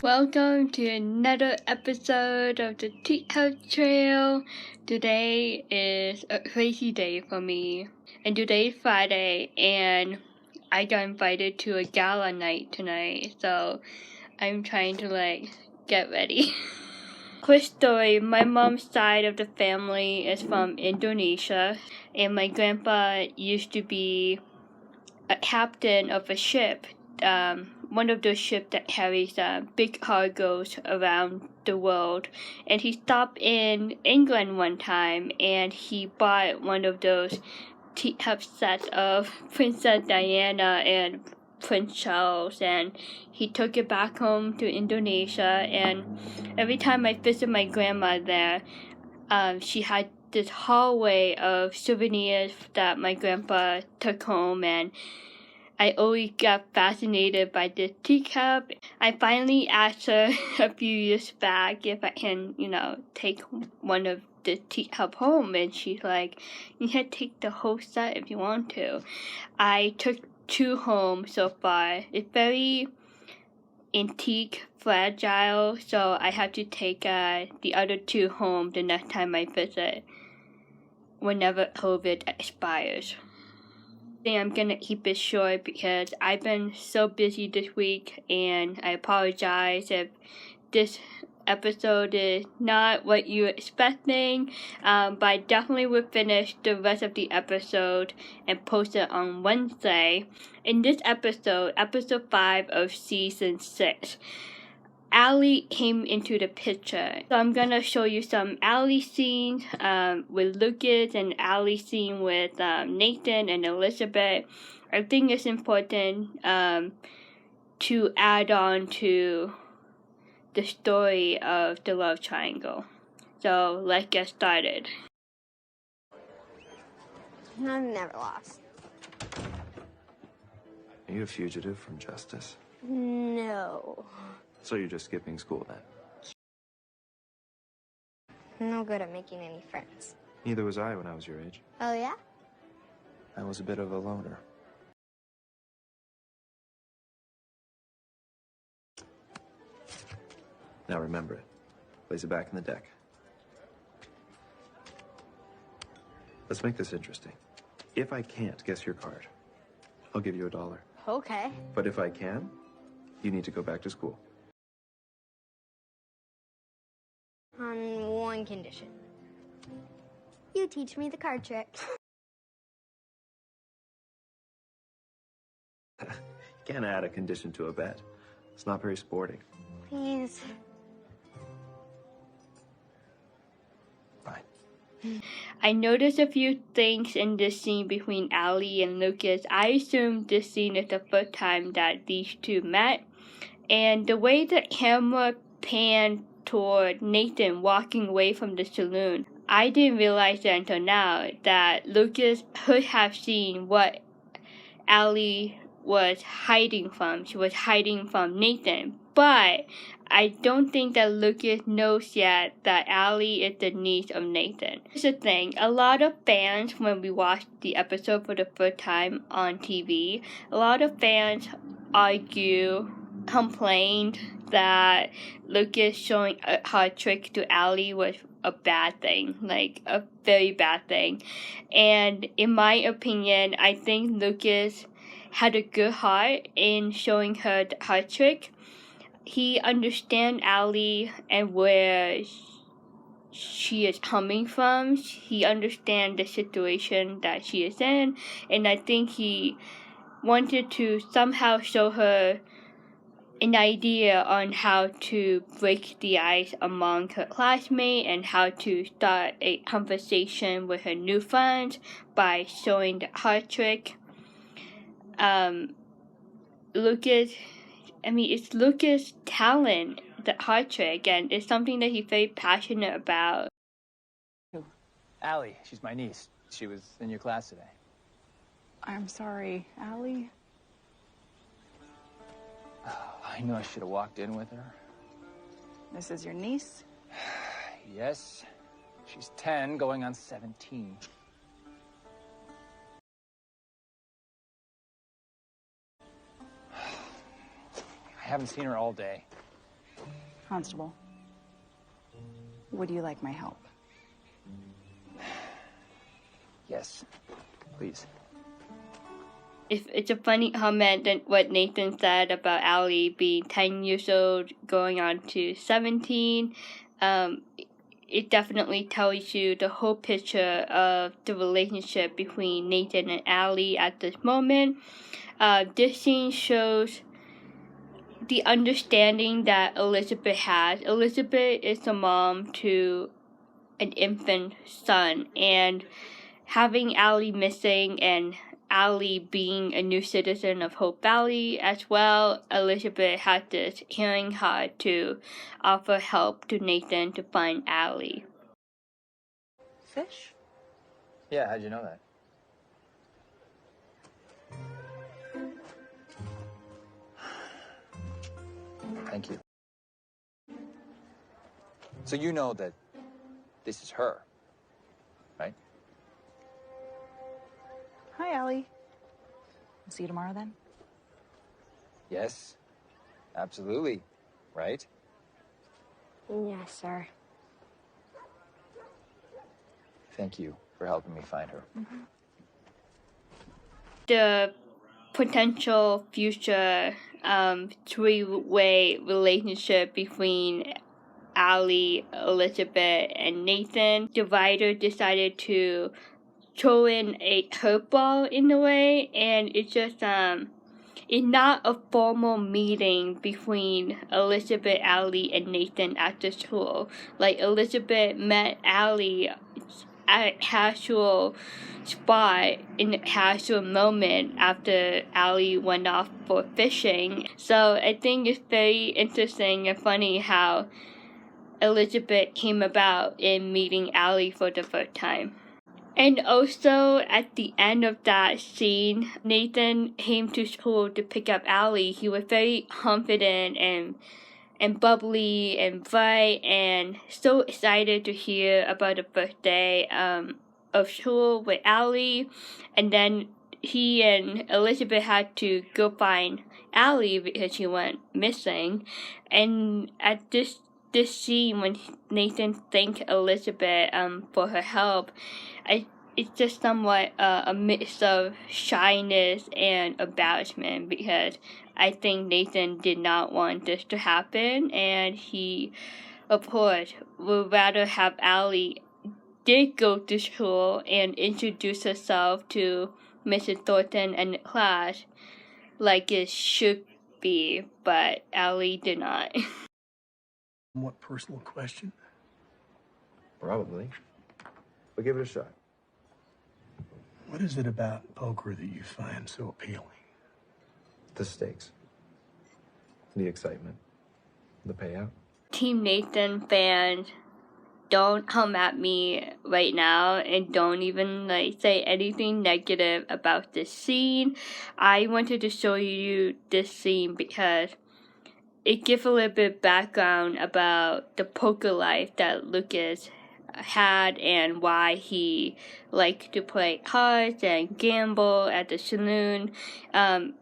Welcome to another episode of the Teacup Trail. Today is a crazy day for me. And today is Friday, and I got invited to a gala night tonight, so I'm trying to get ready. Quick story, my mom's side of the family is from Indonesia, and my grandpa used to be a captain of a ship, one of those ships that carries big cargoes around the world. And he stopped in England one time, and he bought one of those teacup sets of Princess Diana and Prince Charles, and he took it back home to Indonesia. And every time I visit my grandma there, she had this hallway of souvenirs that my grandpa took home, and I always got fascinated by this teacup. I finally asked her a few years back if I can, take one of the teacup home, and she's like, you can take the whole set if you want to. I took 2 home so far. It's very antique, fragile, so I have to take the other 2 home the next time I visit, whenever COVID expires. I'm gonna keep it short because I've been so busy this week, and I apologize if this episode is not what you're expecting, but I definitely will finish the rest of the episode and post it on Wednesday. In this episode 5 of season 6, Allie came into the picture. So I'm gonna show you some Allie scenes with Lucas, and Allie scene with Nathan and Elizabeth. I think it's important to add on to the story of the love triangle. So let's get started. I've never lost. Are you a fugitive from justice? No. So you're just skipping school then? I'm no good at making any friends. Neither was I when I was your age. Oh, yeah? I was a bit of a loner. Now remember it. Place it back in the deck. Let's make this interesting. If I can't guess your card, I'll give you $1. Okay. But if I can, you need to go back to school. On one condition. You teach me the card trick. You can't add a condition to a bet. It's not very sporting. Please. Fine. I noticed a few things in this scene between Allie and Lucas. I assume this scene is the first time that these two met, and the way the camera panned toward Nathan walking away from the saloon, I didn't realize that until now, that Lucas could have seen what Allie was hiding from. She was hiding from Nathan, but I don't think that Lucas knows yet that Allie is the niece of Nathan. Here's the thing, a lot of fans, when we watched the episode for the first time on TV, a lot of fans complained that Lucas showing a hard trick to Allie was a bad thing, like a very bad thing. And in my opinion, I think Lucas had a good heart in showing her the hard trick. He understands Allie and where she is coming from. He understands the situation that she is in, and I think he wanted to somehow show her an idea on how to break the ice among her classmates and how to start a conversation with her new friends by showing the heart trick. It's Lucas' talent, the heart trick, and it's something that he's very passionate about. Allie, she's my niece. She was in your class today. I'm sorry, Allie. I knew I should have walked in with her. This is your niece? Yes. She's 10, going on 17. I haven't seen her all day. Constable, would you like my help? Yes, please. It's a funny comment than what Nathan said about Allie being 10 years old, going on to 17. It definitely tells you the whole picture of the relationship between Nathan and Allie at this moment. This scene shows the understanding that Elizabeth has. Elizabeth is the mom to an infant son, and having Allie missing and Allie being a new citizen of Hope Valley as well, Elizabeth had this caring heart to offer help to Nathan to find Allie. Fish? Yeah, how'd you know that? Thank you. So you know that this is her, right? Hi, Allie. I'll see you tomorrow then. Yes, absolutely, right? Yes, sir. Thank you for helping me find her. The potential future three-way relationship between Allie, Elizabeth, and Nathan, the writer decided to throw in a curveball in a way, and it's just it's not a formal meeting between Elizabeth, Allie, and Nathan at the school. Like, Elizabeth met Allie at a casual spot in a casual moment after Allie went off for fishing. So I think it's very interesting and funny how Elizabeth came about in meeting Allie for the first time. And also, at the end of that scene, Nathan came to school to pick up Allie. He was very confident and bubbly and bright and so excited to hear about the first day of school with Allie. And then he and Elizabeth had to go find Allie because she went missing. And at this scene, when Nathan thanked Elizabeth for her help, it's just somewhat a mix of shyness and embarrassment, because I think Nathan did not want this to happen, and he, of course, would rather have Allie did go to school and introduce herself to Mrs. Thornton and the class like it should be, but Allie did not. What personal question? Probably. But give it a shot. What is it about poker that you find so appealing? The stakes. The excitement. The payout. Team Nathan fans, don't come at me right now and don't even say anything negative about this scene. I wanted to show you this scene because it gives a little bit of background about the poker life that Lucas had and why he liked to play cards and gamble at the saloon.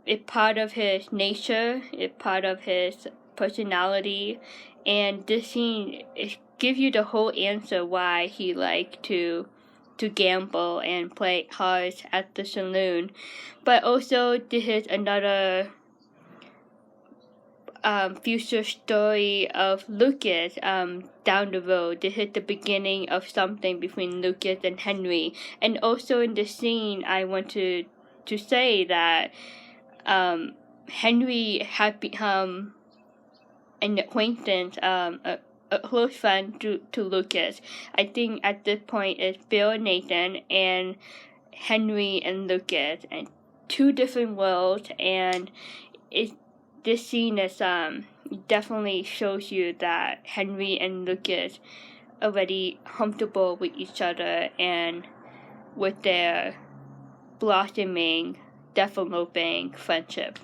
It's part of his nature, it's part of his personality, and this scene gives you the whole answer why he liked to gamble and play cards at the saloon. But also, this is another future story of Lucas down the road. This is the beginning of something between Lucas and Henry. And also in the scene, I want to say that Henry had become an acquaintance, a close friend to Lucas. I think at this point it's Bill and Nathan and Henry and Lucas, and two different worlds, and this scene is definitely shows you that Henry and Lucas are already comfortable with each other and with their blossoming, developing friendship.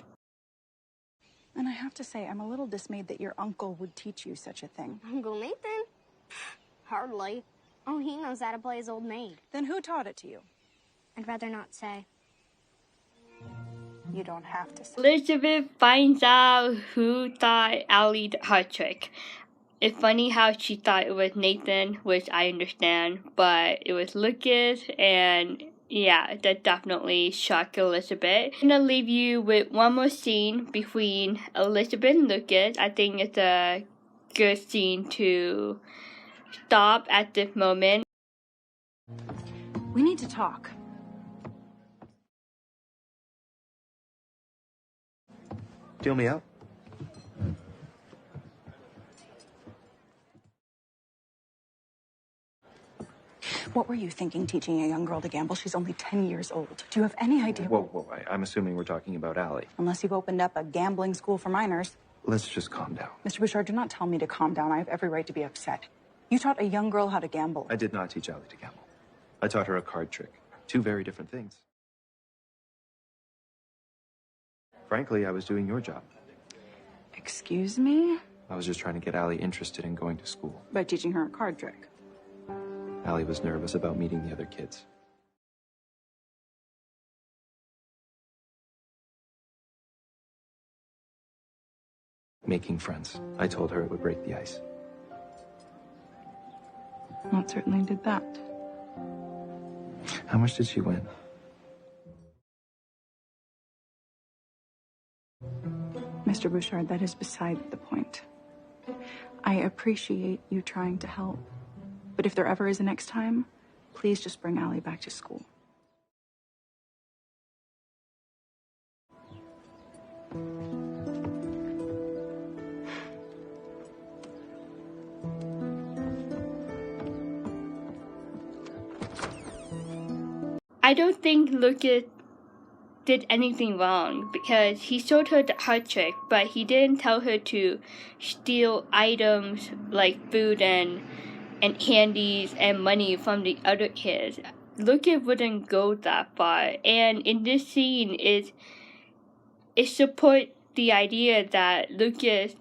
And I have to say, I'm a little dismayed that your uncle would teach you such a thing. Uncle Nathan? Hardly. All he knows how to play is Old Maid. Then who taught it to you? I'd rather not say. You don't have to say. Elizabeth finds out who taught Allie the heart trick. it's funny how she thought it was Nathan, which I understand, but it was Lucas, and yeah, that definitely shocked Elizabeth. I'm gonna leave you with one more scene between Elizabeth and Lucas. I think it's a good scene to stop at this moment. We need to talk. Deal me out. What were you thinking teaching a young girl to gamble? She's only 10 years old. Do you have any idea? Whoa, I'm assuming we're talking about Allie. Unless you've opened up a gambling school for minors. Let's just calm down. Mr. Bouchard, do not tell me to calm down. I have every right to be upset. You taught a young girl how to gamble. I did not teach Allie to gamble. I taught her a card trick. Two very different things. Frankly, I was doing your job. Excuse me? I was just trying to get Allie interested in going to school. By teaching her a card trick. Allie was nervous about meeting the other kids. Making friends. I told her it would break the ice. Well, it certainly did that. How much did she win? Mr. Bouchard, that is beside the point. I appreciate you trying to help. But if there ever is a next time, please just bring Allie back to school. I don't think Lucas did anything wrong because he showed her the heart trick, but he didn't tell her to steal items like food and candies and money from the other kids. Lucas wouldn't go that far, and in this scene it supports the idea that Lucas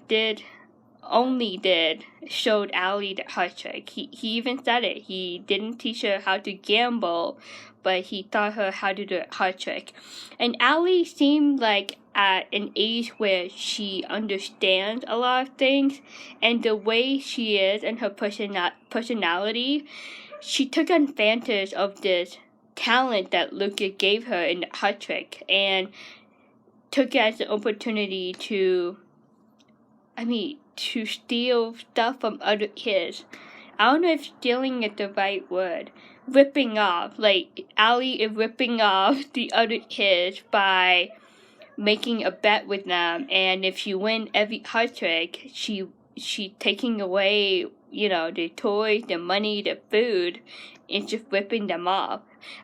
showed Allie the heart trick. He even said it. He didn't teach her how to gamble, but he taught her how to do a heart trick. And Allie seemed like at an age where she understands a lot of things, and the way she is and her personality, she took advantage of this talent that Lucas gave her in the heart trick and took it as an opportunity to steal stuff from other kids. I don't know if stealing is the right word. Ripping off. Like, Allie is ripping off the other kids by making a bet with them. And if she wins every heart trick, she taking away, the toys, the money, the food, and just ripping them off.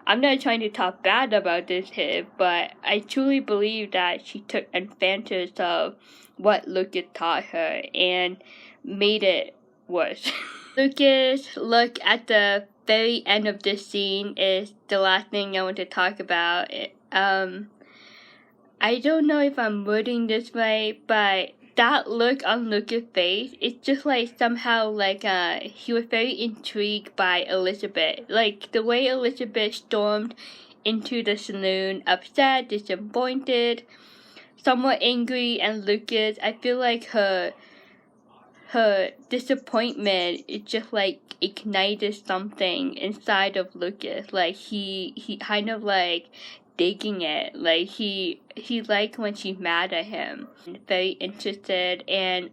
I'm not trying to talk bad about this kid, but I truly believe that she took advantage of what Lucas taught her and made it worse. Lucas' look at the very end of this scene is the last thing I want to talk about. I don't know if I'm wording this right, but that look on Lucas' face, it's just like somehow like he was very intrigued by Elizabeth. Like the way Elizabeth stormed into the saloon, upset, disappointed, somewhat angry, and Lucas, I feel like her disappointment, it just like ignited something inside of Lucas. Like he kind of like digging it. Like he liked when she's mad at him. Very interested, and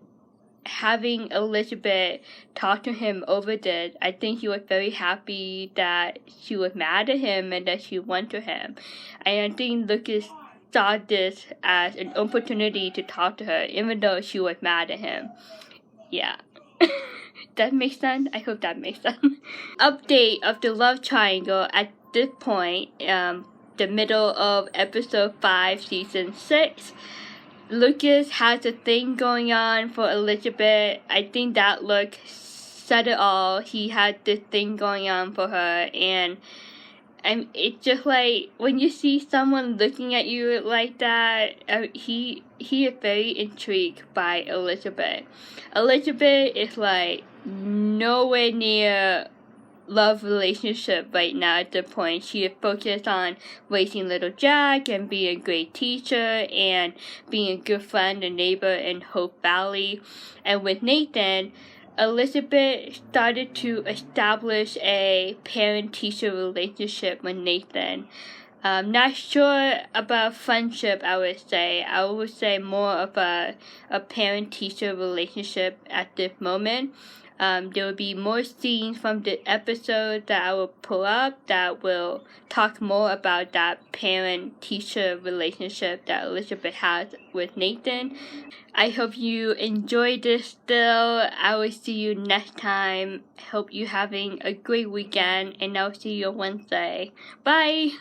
having Elizabeth talk to him over this, I think he was very happy that she was mad at him and that she went to him. And I think Lucas saw this as an opportunity to talk to her, even though she was mad at him. Yeah. That makes sense? I hope that makes sense. Update of the love triangle at this point, the middle of episode 5, season 6. Lucas has a thing going on for Elizabeth. I think that look said it all. He had this thing going on for her, and it's just like when you see someone looking at you like that, he is very intrigued by Elizabeth. Elizabeth is like nowhere near love relationship right now at the point. She is focused on raising little Jack and being a great teacher and being a good friend and neighbor in Hope Valley. And with Nathan, Elizabeth started to establish a parent-teacher relationship with Nathan. Not sure about friendship, I would say. I would say more of a parent-teacher relationship at this moment. There will be more scenes from the episode that I will pull up that will talk more about that parent-teacher relationship that Elizabeth has with Nathan. I hope you enjoyed this still. I will see you next time. Hope you're having a great weekend, and I'll see you on Wednesday. Bye!